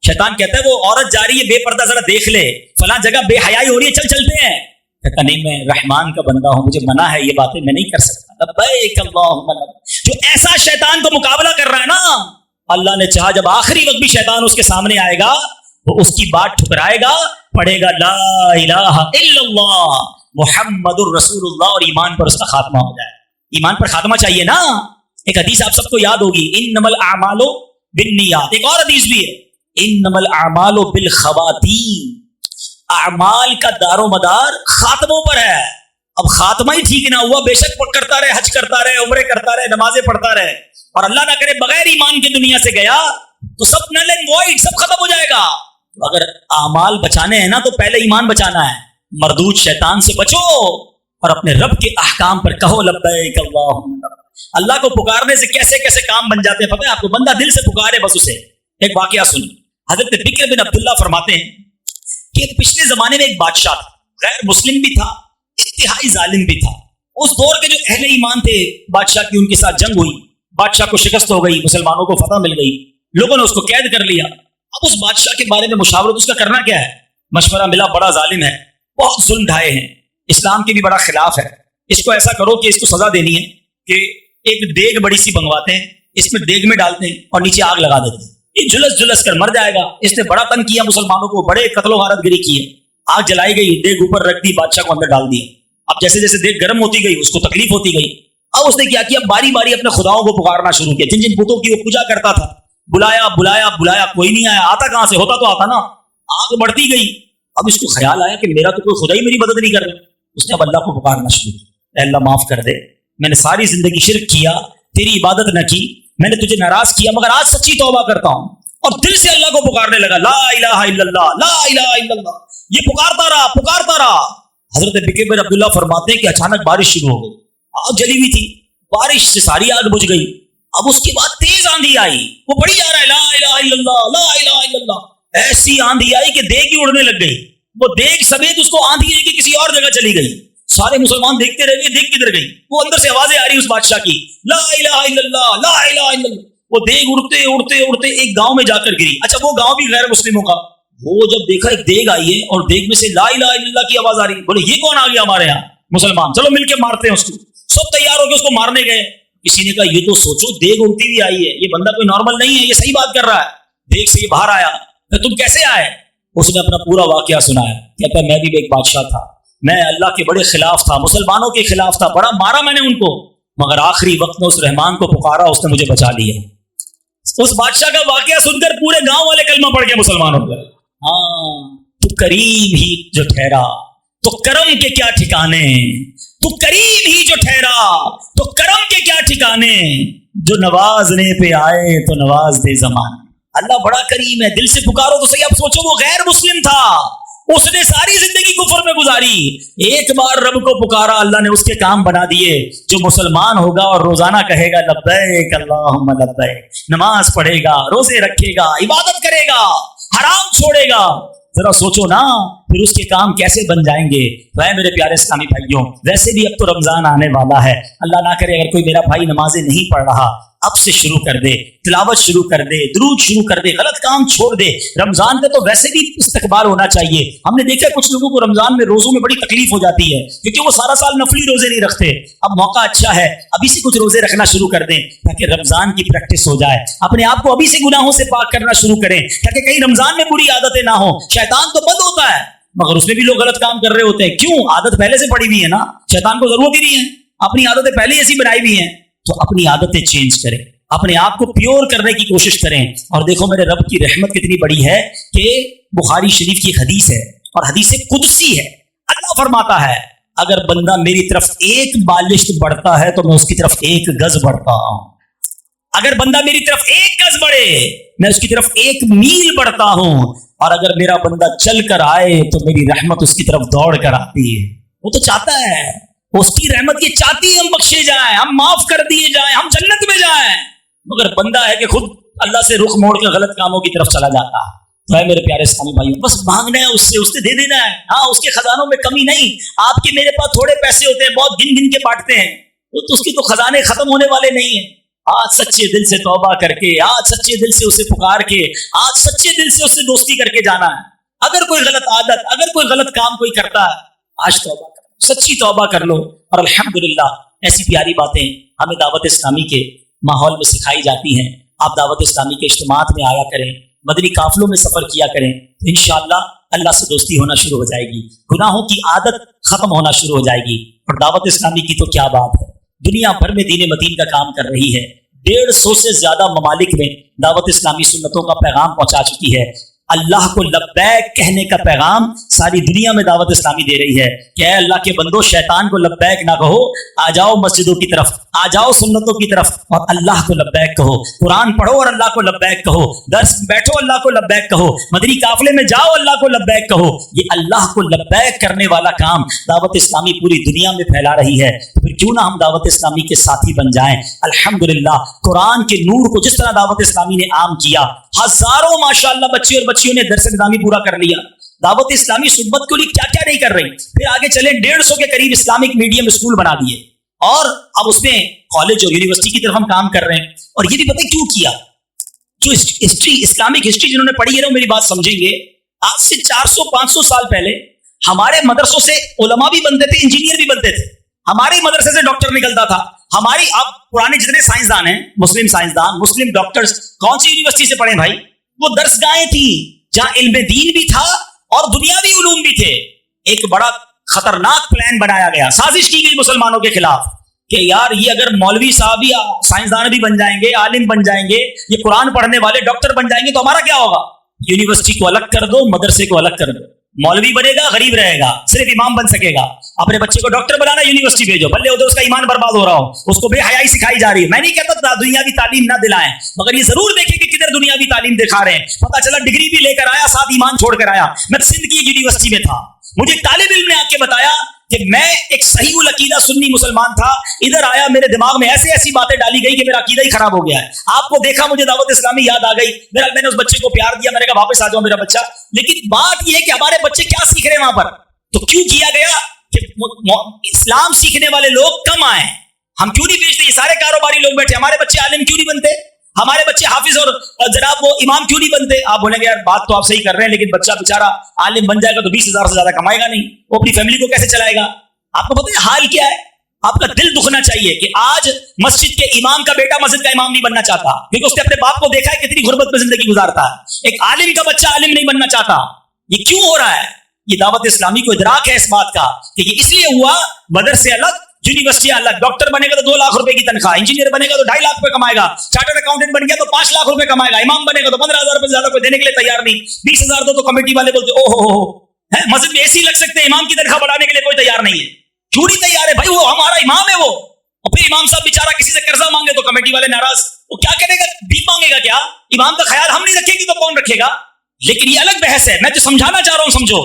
शैतान कहता है वो औरत जा रही है बेपर्दा, जरा देख ले, फलां जगह बेहयाई हो रही है, चल चलते हैं। कहता नहीं, मैं रहमान का बंदा हूं, मुझे मना है, ये बातें मैं नहीं कर सकता। लब्बैक अल्लाहुम्मा लब्बैक। जो ऐसा शैतान को मुकाबला कर रहा है ना, अल्लाह ने चाहा जब आखिरी वक्त भी शैतान उसके सामने आएगा, वो उसकी बात ठुकराएगा, पढ़ेगा ला इलाहा इल्लल्लाह मुहम्मदुर रसूलुल्लाह, और ईमान पर उसका खात्मा हो जाए। ईमान पर खात्मा चाहिए ना। एक हदीस आप सबको याद होगी, इन्नमल आमालो बिन्नियात। एक और हदीस भी है, इन्नमल आमालो बिल खवातीम। अमाल का दारो मदार खात्मों पर है। अब खात्मा ही ठीक ना हुआ, बेशक करता रहे, हज करता रहे, उम्रे करता रहे, नमाजें पढ़ता रहे, और अल्लाह ना करे बगैर ईमान के दुनिया से गया, तो सब नल एंड वॉइड, सब खत्म हो जाएगा। तो अगर अमाल बचाने हैं ना, तो पहले ईमान बचाना है। मरदूद शैतान से बचो और अपने रब के अहकाम पर कहो लब्बैक अल्लाहुम्मा लब्बैक। اللہ کو पुकारने से कैसे कैसे काम बन जाते हैं पता है आपको। बंदा दिल से पुकारे बस उसे। एक वाकया सुन, हजरत बिक्र बिन अब्दुल्ला फरमाते हैं कि पिछले जमाने में एक बादशाह था, गैर मुस्लिम भी था, इंतहाई जालिम भी था। उस दौर के जो अहले ईमान थे बादशाह की, उनके साथ जंग हुई, बादशाह को शिकस्त हो गई, मुसलमानों को फतह मिल गई, लोगों ने उसको कैद कर लिया। अब उस बादशाह के बारे में मुशावरत, उसका करना क्या है। मशवरा मिला, बड़ा जालिम है, बहुत जुल्म ढाए हैं, इस्लाम के भी बड़ा खिलाफ है, इसको ऐसा करो कि इसको सजा देनी है कि एक देग बड़ी सी मंगवाते हैं, इसमें देग में डालते हैं और नीचे आग लगा देते हैं, ये झुलस झुलस कर मर जाएगा। इसने बड़ा तंग किया मुसलमानों को, बड़े कत्लो गारतगिरी की है। आग जलाई गई, देग ऊपर रख दी, बादशाह को अंदर डाल दिया। अब जैसे जैसे देग गर्म होती गई उसको तकलीफ होती गई। अब उसने क्या किया, बारी बारी अपने खुदाओं को पुकारना शुरू किया, जिन जिन बुतों की वो पूजा करता था। बुलाया बुलाया बुलाया, कोई नहीं आया। आता कहां से, होता तो आता ना। आग बढ़ती गई। अब इसको ख्याल आया कि मेरा तो कोई खुदा ही मेरी मदद नहीं कर रहा। उसने अब अल्लाह को पुकारना शुरू किया, अल्लाह माफ कर दे, मैंने सारी जिंदगी शिर्क किया, तेरी इबादत न की, मैंने तुझे नाराज किया, मगर आज सच्ची तौबा करता हूं। और दिल से अल्लाह को पुकारने लगा, ला इलाहा इल्लल्लाह, ला इलाहा इल्लल्लाह। ये पुकारता रहा, पुकारता रहा। हजरत बिक्र बिन अब्दुल्ला फरमाते हैं कि अचानक बारिश शुरू हो गई। आग जली हुई थी, बारिश से सारी आग बुझ गई। अब उसके बाद तेज आंधी आई, वो पड़ी जा रहा है, ला इलाहा इल्लल्लाह, ला इलाहा इल्लल्लाह। ऐसी आंधी आई कि देग ही उड़ने लग गई। वो देग समेत उसको आंधी लेके किसी और जगह चली गई। सारे मुसलमान देखते रह गए, देग किधर गई। वो अंदर से आवाजें आ रही उस बादशाह की, ला इलाहा इल्लल्लाह, ला इलाहा इल्लल्लाह। वो देग उड़ते उड़ते उड़ते एक गांव में जाकर गिरी। अच्छा, वो गांव भी गैर मुस्लिमों का। वो जब देखा एक देग आई है और देग में से ला इलाहा इल्लल्लाह की आवाज आ रही है, बोले ये कौन आ गया हमारे यहाँ, मुसलमान, चलो मिलके मारते हैं उसको। सब तैयार होकर उसको मारने गए। किसी ने कहा ये तो सोचो देग उड़ती हुई आई है, ये बंदा कोई नॉर्मल नहीं है, ये सही बात कर रहा है। देग से ये बाहर आया, तो तुम कैसे आए। उसने अपना पूरा वाकया सुनाया। कहता है मैं भी एक बादशाह था, मैं अल्लाह के बड़े खिलाफ था, मुसलमानों के खिलाफ था, बड़ा मारा मैंने उनको, मगर आखिरी वक्त में उस रहमान को पुकारा, उसने मुझे बचा लिया। उस बादशाह का वाकया सुनकर पूरे गांव वाले कलमा पड़ गए मुसलमानों पर। हाँ, तू करीम ही जो ठहरा तो करम के क्या ठिकाने, तू करीम ही जो ठहरा तो करम के क्या ठिकाने, जो नवाजने पे आए तो नवाज दे जमाने। अल्लाह बड़ा करीम है, दिल से पुकारो तो सही। अब सोचो वो गैर मुस्लिम था, उसने सारी जिंदगी कुफर में गुजारी, एक बार रब को पुकारा, अल्लाह ने उसके काम बना दिए। जो मुसलमान होगा और रोजाना कहेगा लब्बैक अल्लाहुम्मा लब्बैक, नमाज पढ़ेगा, रोजे रखेगा, इबादत करेगा, हराम छोड़ेगा, जरा सोचो ना फिर उसके काम कैसे बन जाएंगे। वह मेरे प्यारे इस्लामी भाइयों, वैसे भी अब तो रमजान आने वाला है। अल्लाह ना करे अगर कोई मेरा भाई नमाजें नहीं पढ़ रहा, अब से शुरू कर दे, तिलावत शुरू कर दे, दुरूद शुरू कर दे, गलत काम छोड़ दे। रमजान का तो वैसे भी इस्तकबाल होना चाहिए। हमने देखा कुछ लोगों को रमजान में रोजों में बड़ी तकलीफ हो जाती है, क्योंकि वो सारा साल नफली रोजे नहीं रखते। अब मौका अच्छा है, अभी से कुछ रोजे रखना शुरू कर दें ताकि रमजान की प्रैक्टिस हो जाए। अपने आप को अभी से गुनाहों से पाक करना शुरू करें ताकि कहीं रमजान में बुरी आदतें ना हो। शैतान तो बंद होता है मगर उसमें भी लोग गलत काम कर रहे होते हैं। क्यों? आदत पहले से पड़ी हुई है ना, शैतान को जरूरत ही नहीं है, अपनी आदतें पहले ऐसी बनाई हुई हैं। तो अपनी आदतें चेंज करें, अपने आप को प्योर करने की कोशिश करें। और देखो मेरे रब की रहमत कितनी बड़ी है कि बुखारी शरीफ की हदीस है और हदीस कुदसी है। अल्लाह फरमाता है अगर बंदा मेरी तरफ एक बालिश बढ़ता है तो मैं उसकी तरफ एक गज बढ़ता हूं। अगर बंदा मेरी तरफ एक गज बढ़े मैं उसकी तरफ एक मील बढ़ता हूं। और अगर मेरा बंदा चल कर आए तो मेरी रहमत उसकी तरफ दौड़ कर आती है। वो तो चाहता है, उसकी रहमत ये चाहती है हम बख्शे जाएं, हम माफ कर दिए जाएं, हम जन्नत में जाएं। मगर बंदा है कि खुद अल्लाह से रुख मोड़ कर गलत कामों की तरफ चला जाता है। तो है मेरे प्यारे इस्लामी भाइयों, बस मांगना है उससे, उससे दे देना है। हाँ, उसके खजानों में कमी नहीं। आपके मेरे पास थोड़े पैसे होते हैं, बहुत गिन गिन के बांटते हैं, वो तो उसके तो खजाने खत्म होने वाले नहीं है। आज सच्चे दिल से तौबा करके, आज सच्चे दिल से उसे पुकार के, आज सच्चे दिल से उससे दोस्ती करके जाना है। अगर कोई गलत आदत, अगर कोई गलत काम कोई करता है, आज तौबा कर, सच्ची तौबा कर लो। और अल्हम्दुलिल्लाह ऐसी प्यारी बातें हमें दावत इस्लामी के माहौल में सिखाई जाती हैं। आप दावत इस्लामी के इज्तिमात में आया करें, मदनी काफिलों में सफर किया करें, तो इंशाअल्लाह अल्लाह से दोस्ती होना शुरू हो जाएगी, गुनाहों की आदत खत्म होना शुरू हो जाएगी। और दावत इस्लामी की तो क्या बात है, दुनिया भर में दीन मतीन का काम कर रही है। 150 से ज्यादा ममालिक में दावत इस्लामी सुन्नतों का पैगाम पहुंचा चुकी है। اللہ کو لبیک کہنے کا پیغام ساری دنیا میں دعوت اسلامی دے رہی ہے کہ اے اللہ کے بندو، شیطان کو لبیک نہ کہو، آ جاؤ مسجدوں کی طرف، آ جاؤ سنتوں کی طرف اور اللہ کو لبیک کہو، قرآن پڑھو اور اللہ کو لبیک کہو، درس بیٹھو اللہ کو لبیک کہو، مدنی قافلے میں جاؤ اللہ کو لبیک کہو۔ یہ اللہ کو لبیک کرنے والا کام دعوت اسلامی پوری دنیا میں پھیلا رہی ہے، پھر کیوں نہ ہم دعوت اسلامی کے ساتھی بن جائیں۔ الحمدللہ قرآن کے نور کو جس طرح دعوت اسلامی نے عام کیا، ہزاروں ماشاءاللہ بچے اور بچیوں نے درس نظامی پورا کر لیا۔ دعوت اسلامی خدمت کے لیے کیا کیا نہیں کر رہی، پھر آگے چلے 150 کے قریب اسلامک میڈیم اسکول بنا دیے، اور اب اس میں کالج اور یونیورسٹی کی طرف ہم کام کر رہے ہیں۔ اور یہ بھی پتہ کیوں کیا؟ جو ہسٹری، اسلامک ہسٹری جنہوں نے پڑھی ہے نا، میری بات سمجھیں گے، آج سے 400-500 سال پہلے ہمارے مدرسوں سے علماء بھی بنتے تھے، انجینئر بھی بنتے تھے، ہمارے مدرسے سے ڈاکٹر نکلتا تھا۔ ہماری آپ پرانے جتنے سائنسدان ہیں، مسلم سائنسدان، مسلم ڈاکٹرز، کون سی یونیورسٹی سے پڑھے بھائی؟ وہ درسگاہیں تھیں جہاں علم دین بھی تھا اور دنیاوی علوم بھی تھے۔ ایک بڑا خطرناک پلان بنایا گیا، سازش کی گئی مسلمانوں کے خلاف کہ یار یہ اگر مولوی صاحب بھی سائنسدان بھی بن جائیں گے، عالم بن جائیں گے، یہ قرآن پڑھنے والے ڈاکٹر بن جائیں گے تو ہمارا کیا ہوگا؟ یونیورسٹی کو الگ کر دو، مدرسے کو الگ کر دو، مولوی بنے گا غریب رہے گا، صرف امام بن سکے گا۔ اپنے بچے کو ڈاکٹر بنانا، یونیورسٹی بھیجو، بھلے ادھر اس کا ایمان برباد ہو رہا ہو، اس کو بے حیائی سکھائی جا رہی ہے۔ میں نہیں کہتا دنیاوی تعلیم نہ دلائیں، مگر یہ ضرور دیکھیں کہ کدھر دنیاوی تعلیم دکھا رہے ہیں۔ پتا چلا ڈگری بھی لے کر آیا، ساتھ ایمان چھوڑ کر آیا۔ میں سندھ کی یونیورسٹی میں تھا، مجھے ایک طالب علم نے آ کے بتایا کہ میں ایک صحیح العقیدہ سنی مسلمان تھا، ادھر آیا میرے دماغ میں ایسی باتیں ڈالی گئی کہ میرا عقیدہ ہی خراب ہو گیا ہے۔ آپ کو دیکھا، مجھے دعوت اسلامی یاد آ گئی، میں نے اس بچے کو پیار دیا، میں نے کہا واپس آ جاؤ میرا بچہ۔ لیکن بات یہ ہے کہ ہمارے بچے کیا سیکھ رہے ہیں وہاں پر؟ تو کیوں کیا گیا کہ اسلام سیکھنے والے لوگ کم آئے؟ ہم کیوں نہیں بھیجتے؟ یہ سارے کاروباری لوگ بیٹھے، ہمارے بچے عالم کیوں نہیں بنتے؟ ہمارے بچے حافظ اور جناب وہ امام کیوں نہیں بنتے؟ آپ بولیں گے یار بات تو آپ صحیح کر رہے ہیں، لیکن بچہ بیچارہ عالم بن جائے گا تو 20,000 سے زیادہ کمائے گا نہیں، وہ اپنی فیملی کو کیسے چلائے گا؟ آپ کو پتہ ہے حال کیا ہے؟ آپ کا دل دکھنا چاہیے کہ آج مسجد کے امام کا بیٹا مسجد کا امام نہیں بننا چاہتا، کیونکہ اس نے اپنے باپ کو دیکھا ہے کتنی غربت میں زندگی گزارتا ہے۔ ایک عالم کا بچہ عالم نہیں بننا چاہتا۔ یہ کیوں ہو رہا ہے؟ یہ دعوت اسلامی کو ادراک ہے اس بات کا کہ یہ اس لیے ہوا، مدرسے الگ، یونیورسٹی الگ۔ ڈاکٹر بنے گا تو 2 لاکھ روپے کی تنخواہ، انجینئر بنے گا تو 2.5 لاکھ روپے کمائے گا، چارٹرڈ اکاؤنٹنٹ بن گیا تو 5 لاکھ روپے کمائے گا، امام بنے گا تو 15,000 روپے زیادہ کوئی دینے کے لیے تیار نہیں، 20,000 دو تو کمیٹی والے بولتے او ہو مسجد میں AC لگ سکتے ہیں، امام کی تنخواہ بڑھانے کے لیے کوئی تیار نہیں ہے۔ کیوں نہیں تیار ہے بھائی؟ وہ ہمارا امام ہے وہ، اور پھر امام صاحب بیچارہ کسی سے قرضہ مانگے تو کمیٹی والے ناراض، وہ کیا کرے گا؟ بھیک مانگے گا کیا؟ امام کا خیال ہم نہیں رکھیں گے تو کون رکھے گا؟ لیکن یہ الگ بحث ہے، میں تو سمجھانا چاہ رہا ہوں، سمجھو۔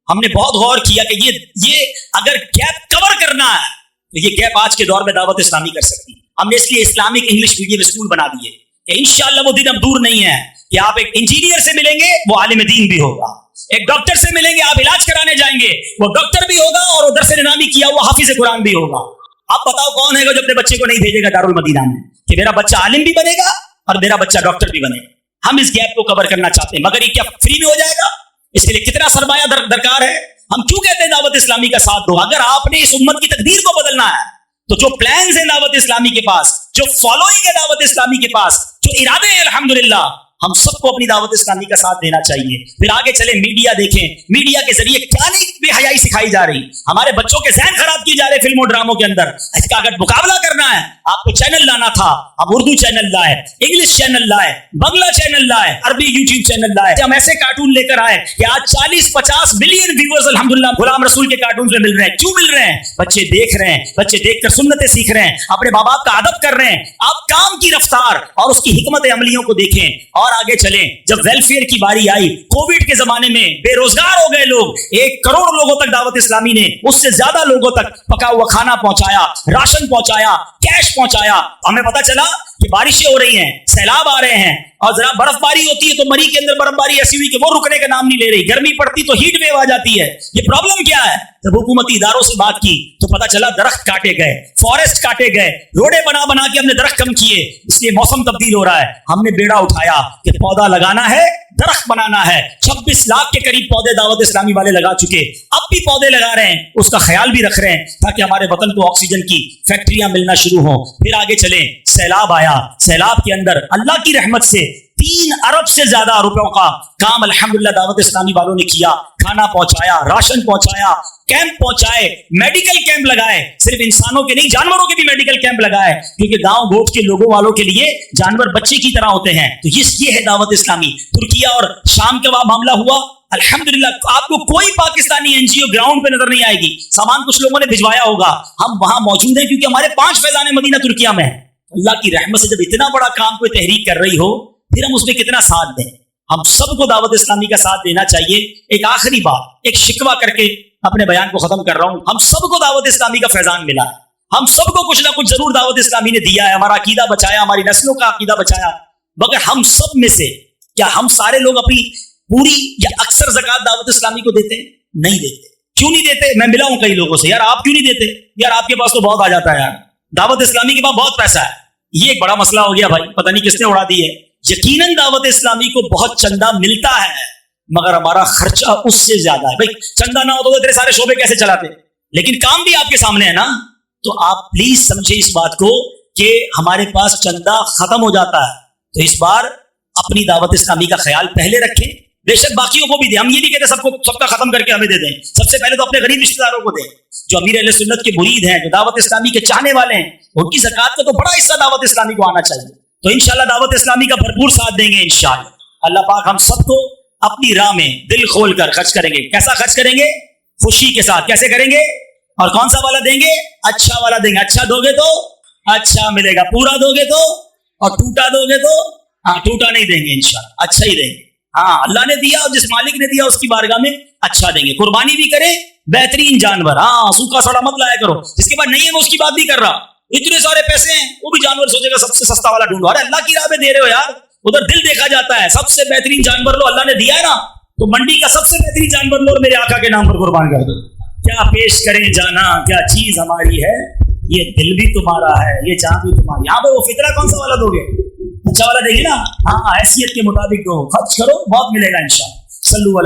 ہم نے بہت غور کیا کہ یہ اگر گیپ کور کرنا ہے تو یہ گیپ آج کے دور میں دعوت اسلامی کر سکتی ہے۔ ہم نے اس لیے اسلامک انگلش میڈیم اسکول بنا دیے کہ انشاءاللہ وہ دن اب دور نہیں ہے کہ آپ ایک انجینئر سے ملیں گے وہ عالم دین بھی ہوگا، ایک ڈاکٹر سے ملیں گے آپ علاج کرانے جائیں گے وہ ڈاکٹر بھی ہوگا، اور ادھر سے نظامی کیا وہ حافظ قرآن بھی ہوگا۔ آپ بتاؤ کون ہے جو اپنے بچے کو نہیں بھیجے گا دارالمدینہ میں کہ میرا بچہ عالم بھی بنے گا اور میرا بچہ ڈاکٹر بھی بنے گا؟ ہم اس گیپ کو کور کرنا چاہتے ہیں، مگر یہ کیا فری میں ہو جائے گا؟ اس کے لیے کتنا سرمایہ درکار ہے؟ ہم کیوں کہتے ہیں دعوت اسلامی کا ساتھ دو؟ اگر آپ نے اس امت کی تقدیر کو بدلنا ہے تو جو پلانز ہیں دعوت اسلامی کے پاس، جو فالوئنگ ہے دعوت اسلامی کے پاس، جو ارادے ہیں، الحمدللہ ہم سب کو اپنی دعوت اسلامی کا ساتھ دینا چاہیے۔ پھر آگے چلے میڈیا دیکھیں، میڈیا کے ذریعے کیا نہیں بے حیائی سکھائی جا رہی، ہمارے بچوں کے ذہن خراب کیے جا رہے فلموں ڈراموں کے اندر۔ اس کا اگر مقابلہ کرنا ہے آپ کو چینل لانا تھا، ہم اردو چینل لائے، انگلش چینل لائے، بنگلہ چینل لائے، عربی یوٹیوب چینل لائے، ہم ایسے کارٹون لے کر آئے کہ آج 40-50 ملین ویورز الحمدللہ غلام رسول کے کارٹون میں مل رہے ہیں۔ کیوں مل رہے ہیں؟ بچے دیکھ رہے ہیں، بچے دیکھ کر سنتیں سیکھ رہے ہیں، اپنے ماں باپ کا ادب کر رہے ہیں۔ آپ کام کی رفتار اور اس کی حکمت عملیوں کو دیکھیں اور آگے چلیں۔ جب ویلفیئر کی باری آئی، کووڈ کے زمانے میں بے روزگار ہو گئے لوگ، 1 کروڑ لوگوں تک دعوت اسلامی نے، اس سے زیادہ لوگوں تک پکا ہوا کھانا پہنچایا، راشن پہنچایا، کیش پہنچایا۔ ہمیں پتا چلا کہ بارشیں ہو رہی ہیں، سیلاب آ رہے ہیں، اور ذرا برف باری ہوتی ہے تو مری کے اندر برف باری ایسی ہوئی کہ وہ رکنے کا نام نہیں لے رہی، گرمی پڑتی تو ہیٹ ویو آ جاتی ہے۔ یہ پرابلم کیا ہے؟ جب حکومتی اداروں سے بات کی تو پتا چلا درخت کاٹے گئے، فارسٹ کاٹے گئے، روڈیں بنا کے ہم نے درخت کم کیے، اس لیے موسم تبدیل ہو رہا ہے۔ ہم نے بیڑا اٹھایا کہ پودا لگانا ہے، درخت بنانا ہے۔ 26 لاکھ کے قریب پودے دعوت اسلامی والے لگا چکے، اب بھی پودے لگا رہے ہیں، اس کا خیال بھی رکھ رہے ہیں تاکہ ہمارے وطن کو آکسیجن کی فیکٹریاں ملنا شروع ہوں۔ پھر آگے چلیں، سیلاب آیا، سیلاب کے اندر اللہ کی رحمت سے 3 अरब से ज्यादा रुपयों का काम अल्हम्दुलिल्लाह दावत इस्लामी वालों ने किया। खाना पहुंचाया, राशन पहुंचाया, कैंप पहुंचाए, मेडिकल कैंप लगाए, सिर्फ इंसानों के नहीं जानवरों के भी मेडिकल कैंप लगाए, क्योंकि गांव गोट के लोगों वालों के लिए जानवर बच्चे की तरह होते हैं। तो ये है दावत इस्लामी। तुर्किया और शाम का मामला हुआ, अल्हम्दुलिल्लाह आपको कोई पाकिस्तानी एनजीओ ग्राउंड पे नजर नहीं आएगी। सामान कुछ लोगों ने भिजवाया होगा, हम वहां मौजूद हैं क्योंकि हमारे 5 फैजान मदीना तुर्किया में है। अल्लाह की रहमत से जब इतना बड़ा काम कोई तहरीक कर रही हो, फिर हम उसमें कितना साथ दें। हम सबको दावत इस्लामी का साथ देना चाहिए। एक आखिरी बात, एक शिकवा करके अपने बयान को खत्म कर रहा हूं। हम सबको दावत इस्लामी का फैजान मिला है, हम सबको कुछ ना कुछ जरूर दावत इस्लामी ने दिया है, हमारा अकीदा बचाया, हमारी नस्लों का अकीदा बचाया। मगर हम सब में से क्या हम सारे लोग अपनी पूरी या अक्सर ज़कात दावत इस्लामी को देते हैं? नहीं देते। क्यों नहीं देते? मैं मिला हूं कई लोगों से, यार आप क्यों नहीं देते? यार आपके पास तो बहुत आ जाता है, यार दावत इस्लामी के पास बहुत पैसा है। ये एक बड़ा मसला हो गया भाई, पता नहीं किसने उड़ा दी है। यकीनन दावत इस्लामी को बहुत चंदा मिलता है, मगर हमारा खर्चा उससे ज्यादा है। भाई चंदा ना हो तो तेरे सारे शोबे कैसे चलाते? लेकिन काम भी आपके सामने है ना। तो आप प्लीज समझे इस बात को कि हमारे पास चंदा खत्म हो जाता है। तो इस बार अपनी दावत इस्लामी का ख्याल पहले रखें, बेशक बाकियों को भी दें। हम ये नहीं कहते सबका खत्म करके हमें दे दें, सबसे पहले तो अपने गरीब रिश्तेदारों को दें। जो अमीर अहले सुन्नत के मुरीद हैं, जो दावत इस्लामी के चाहने वाले हैं, उनकी ज़कात का तो बड़ा हिस्सा दावत इस्लामी को आना चाहिए। तो इंशाल्लाह दावत इस्लामी का भरपूर साथ देंगे इंशाल्लाह। अल्लाह पाक हम सबको अपनी राह में दिल खोल कर खर्च करेंगे। कैसा खर्च करेंगे? खुशी के साथ। कैसे करेंगे? और कौन सा वाला देंगे? अच्छा वाला देंगे। अच्छा दोगे तो अच्छा मिलेगा, पूरा दोगे तो, और टूटा दोगे तो टूटा नहीं देंगे इंशाल्लाह, अच्छा ही देंगे। हाँ, अल्लाह ने दिया और जिस मालिक ने दिया उसकी बारगाह में अच्छा देंगे। कुर्बानी भी करें, बेहतरीन जानवर, हाँ सूखा सड़ा मत लाया करो। जिसके पास नहीं है मैं उसकी बात नहीं कर रहा, इतने सारे पैसे हैं वो भी जानवर सोचेगा सबसे सस्ता वाला ढूंढो। अरे अल्लाह की राह में दे रहे हो यार, उधर दिल देखा जाता है। सबसे बेहतरीन जानवर लो, अल्लाह ने दिया है ना, तो मंडी का सबसे बेहतरीन जानवर लो और मेरे आका के नाम पर कुर्बान कर दो। क्या पेश करें जाना, क्या चीज हमारी है, ये दिल भी तुम्हारा है, ये जान भी तुम्हारी। यहाँ पे वो फितरा कौन सा वाला दोगे? अच्छा वाला देंगे ना। हाँ, हैसियत के मुताबिक दो, खर्च करो, बहुत मिलेगा इंशाअल्लाह। सल्लु